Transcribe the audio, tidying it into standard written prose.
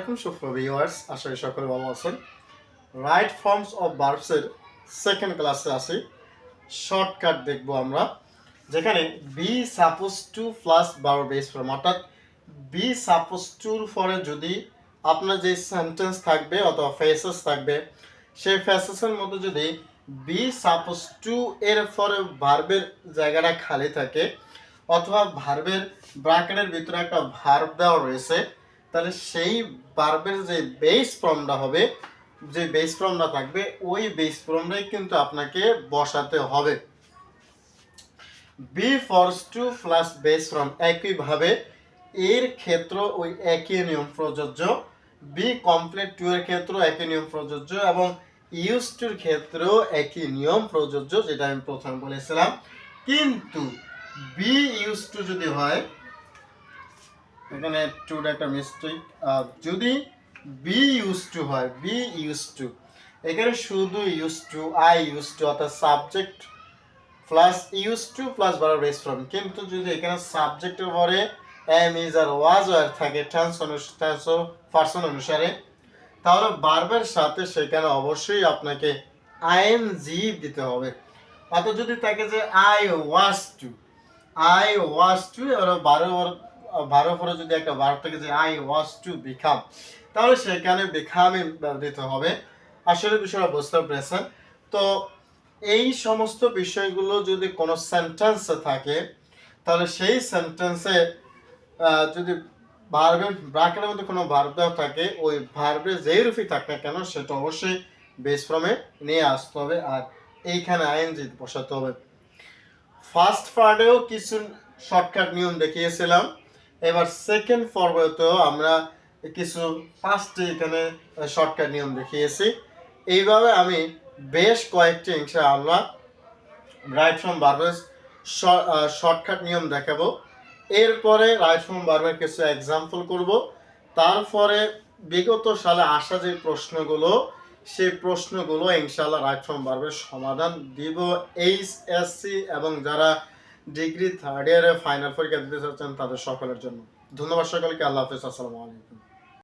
আলাইকুম সুপ্রিয় ভিউয়ার্স, আশা করি সকলে ভালো আছেন। রাইট ফর্মস অফ ভার্বসের সেকেন্ড ক্লাসে আছি। শর্টকাট দেখব আমরা, যেখানে be suppose to plus verb base form, অর্থাৎ বি সাপোজ টুর পরে যদি আপনার যে সেন্টেন্স থাকবে অথবা ফেসেস থাকবে, সেই ফেসেসের মধ্যে যদি বি সাপোজ টু এর পরে ভার্বের জায়গাটা খালি থাকে অথবা ভার্বের ব্র্যাকেটের ভিতরে একটা ভার্ব দেওয়া রয়েছে, তাহলে সেই ভার্বের যে বেস ফর্মটা হবে, যে বেস ফর্মটা থাকবে, ওই বেস ফর্মটাই কিন্তু আপনাকে বসাতে হবে। Be force to plus base form, একইভাবে এর ক্ষেত্র ওই একই নিয়ম প্রযোজ্য। বি কমপ্লিট টু এর ক্ষেত্র একই নিয়ম প্রযোজ্য এবং ইউজ টুর ক্ষেত্রেও একই নিয়ম প্রযোজ্য, যেটা আমি প্রথমে বলেছিলাম। কিন্তু বি ইউজ টু যদি হয়, এখানে টুর একটা মিস্টেক, যদি বি ইউজ টু হয়, বি ইউজ টু, এখানে শুধু used to, I used to, অর্থাৎ subject plus used to plus verb base form. কিন্তু যদি এখানে সাবজেক্টের পরে এম ইজ আর ওয়াজ আর থাকে টেন্স পারসন অনুসারে, তাহলে ভার্বের সাথে সেখানে অবশ্যই আপনাকে আইএনজি দিতে হবে। অর্থাৎ যদি থাকে যে I was to, I was to, এবার বারো পরে যদি একটা ভার্ব থাকে যে আই ওয়াজ টু বিকাম, তাহলে সেখানে বিকামিং দিতে হবে। আসলে বিষয়টা বুঝতে পেরেছেন তো? এই সমস্ত বিষয়গুলো যদি কোনো সেন্টেন্সে থাকে, তাহলে সেই সেন্টেন্সে যদি ভার্বের ব্র্যাকেটের মধ্যে কোনো ভার্ব দেওয়া থাকে, ওই ভার্বে যেই রূপই থাক না কেন সেটা অবশ্যই বেস ফর্মে নিয়ে আসতে হবে, আর এইখানে আইএনজি বসাতে হবে। ফার্স্ট পার্টেও কিছু শর্টকাট নিয়ম দেখিয়েছিলাম, এবার সেকেন্ড পর্বেতেও আমরা কিছু পাঁচটি এখানে শর্টকাট নিয়ম দেখিয়েছি। এইভাবে আমি বেশ কয়েকটি ইনশাআল্লাহ রাইট ফর্ম ভার্বের শর্টকাট নিয়ম দেখাবো। এরপরে রাইট ফর্ম ভার্বের কিছু এক্সাম্পল করব। তারপরে বিগত সালে আসা যে প্রশ্নগুলো, সেই প্রশ্নগুলো ইনশাআল্লাহ রাইট ফর্ম ভার্বের সমাধান দিব এইচএসসি এবং যারা ডিগ্রি থার্ড ইয়ারে ফাইনাল পরীক্ষা দিতে চাচ্ছেন তাদের সকলের জন্য। ধন্যবাদ সকলকে। আল্লাহ হাফেজ। আসসালামু আলাইকুম।